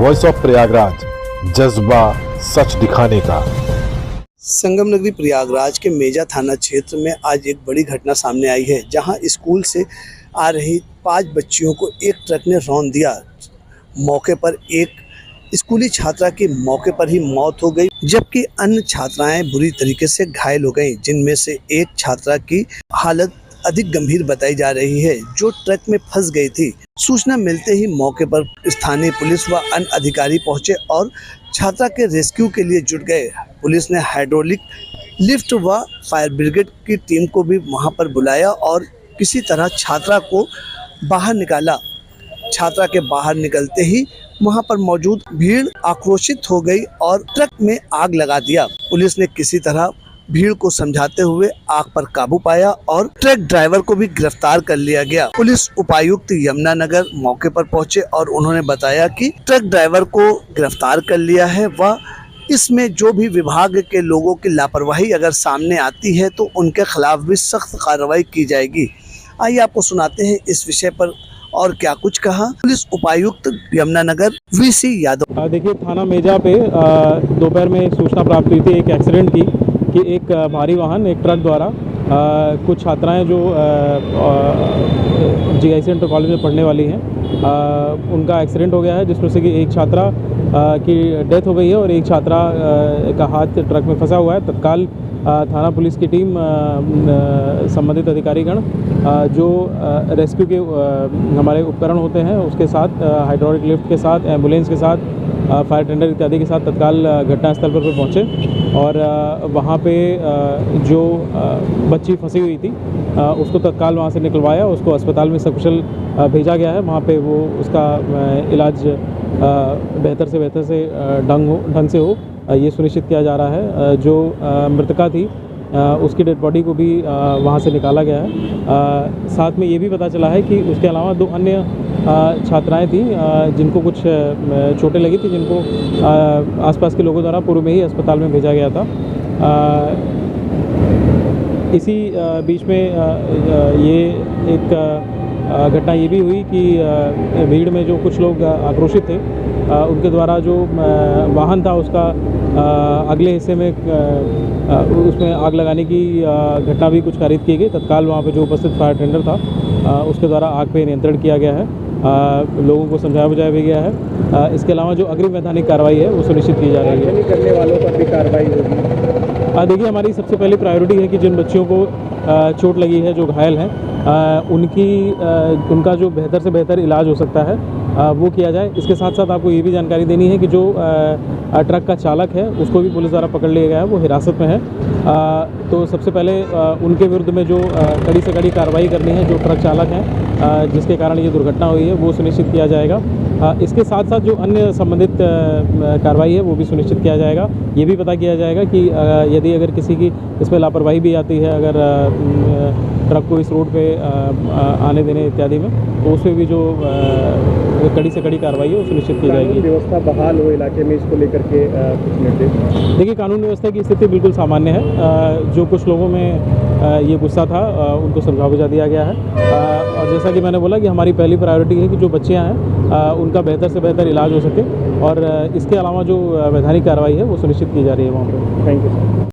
Voice of Prayagraj, जज्बा सच दिखाने का। संगम नगरी प्रयागराज के मेजा थाना क्षेत्र में आज एक बड़ी घटना सामने आई है, जहां स्कूल से आ रही 5 बच्चियों को एक ट्रक ने रौंद दिया। मौके पर एक स्कूली छात्रा की मौके पर ही मौत हो गई, जबकि अन्य छात्राएं बुरी तरीके से घायल हो गईं, जिनमें से एक छात्रा की हालत अधिक गंभीर बताई जा रही है, जो ट्रक में फंस गई थी। सूचना मिलते ही मौके पर स्थानीय पुलिस व अन्य अधिकारी पहुंचे और छात्रा के रेस्क्यू के लिए जुट गए। पुलिस ने हाइड्रोलिक लिफ्ट व फायर ब्रिगेड की टीम को भी वहां पर बुलाया और किसी तरह छात्रा को बाहर निकाला। छात्रा के बाहर निकलते ही वहां पर मौजूद भीड़ आक्रोशित हो गई और ट्रक में आग लगा दिया। पुलिस ने किसी तरह भीड़ को समझाते हुए आग पर काबू पाया और ट्रक ड्राइवर को भी गिरफ्तार कर लिया गया। पुलिस उपायुक्त यमुनानगर मौके पर पहुंचे और उन्होंने बताया कि ट्रक ड्राइवर को गिरफ्तार कर लिया है व इसमें जो भी विभाग के लोगों की लापरवाही अगर सामने आती है तो उनके खिलाफ भी सख्त कार्रवाई की जाएगी। आइए आपको सुनाते हैं इस विषय पर और क्या कुछ कहा पुलिस उपायुक्त यमुनानगर वीसी यादव। देखिए, थाना मेजा पे दोपहर में एक सूचना प्राप्त हुई थी एक एक्सीडेंट की कि एक भारी वाहन एक ट्रक द्वारा कुछ छात्राएं जो GIC इंटर कॉलेज में पढ़ने वाली हैं उनका एक्सीडेंट हो गया है, जिसमें से कि एक छात्रा की डेथ हो गई है और एक छात्रा का हाथ ट्रक में फंसा हुआ है। तत्काल थाना पुलिस की टीम संबंधित अधिकारीगण जो रेस्क्यू के हमारे उपकरण होते हैं उसके साथ हाइड्रोलिक लिफ्ट के साथ एम्बुलेंस के साथ फायर टेंडर इत्यादि के साथ तत्काल घटनास्थल पर पहुंचे और वहां पे जो बच्ची फंसी हुई थी उसको तत्काल वहां से निकलवाया, उसको अस्पताल में सकुशल भेजा गया है। वहां पे वो उसका इलाज बेहतर से ढंग से हो ये सुनिश्चित किया जा रहा है। जो मृतका थी उसकी डेड बॉडी को भी वहाँ से निकाला गया है। साथ में ये भी पता चला है कि उसके अलावा 2 अन्य छात्राएं थी जिनको कुछ चोटें लगी थी, जिनको आसपास के लोगों द्वारा पूर्व में ही अस्पताल में भेजा गया था। इसी बीच में ये एक घटना ये भी हुई कि भीड़ में जो कुछ लोग आक्रोशित थे उनके द्वारा जो वाहन था उसका अगले हिस्से में उसमें आग लगाने की घटना भी कुछ कारित की गई। तत्काल वहाँ पे जो उपस्थित फायर टेंडर था उसके द्वारा आग पे नियंत्रण किया गया है, लोगों को समझाया बुझाया भी गया है। इसके अलावा जो अग्रिम वैधानिक कार्रवाई है वो सुनिश्चित की जा रही है। करने वालों पर भी कार्रवाई होगी। देखिए, हमारी सबसे पहली प्रायोरिटी है कि जिन बच्चियों को चोट लगी है, जो घायल हैं, उनका जो बेहतर से बेहतर इलाज हो सकता है वो किया जाए। इसके साथ साथ आपको ये भी जानकारी देनी है कि जो ट्रक का चालक है उसको भी पुलिस द्वारा पकड़ लिया गया है, वो हिरासत में है। तो सबसे पहले उनके विरुद्ध में जो कड़ी से कड़ी कार्रवाई करनी है, जो ट्रक चालक हैं जिसके कारण ये दुर्घटना हुई है वो सुनिश्चित किया जाएगा। इसके साथ साथ जो अन्य संबंधित कार्रवाई है वो भी सुनिश्चित किया जाएगा। ये भी पता किया जाएगा कि यदि अगर किसी की इसमें लापरवाही भी आती है, अगर ट्रक को इस रोड पे आने देने इत्यादि में, तो उसमें भी जो कड़ी से कड़ी कार्रवाई है वो सुनिश्चित की जाएगी। व्यवस्था बहाल हो इलाके में, इसको लेकर के कुछ निर्देश। देखिए, कानून व्यवस्था की स्थिति बिल्कुल सामान्य है। जो कुछ लोगों में ये गुस्सा था उनको समझा बुझा दिया गया है और जैसा कि मैंने बोला कि हमारी पहली प्रायोरिटी है कि जो बच्चियां हैं उनका बेहतर से बेहतर इलाज हो सके और इसके अलावा जो वैधानिक कार्रवाई है वो सुनिश्चित की जा रही है वहाँ पर। Thank you.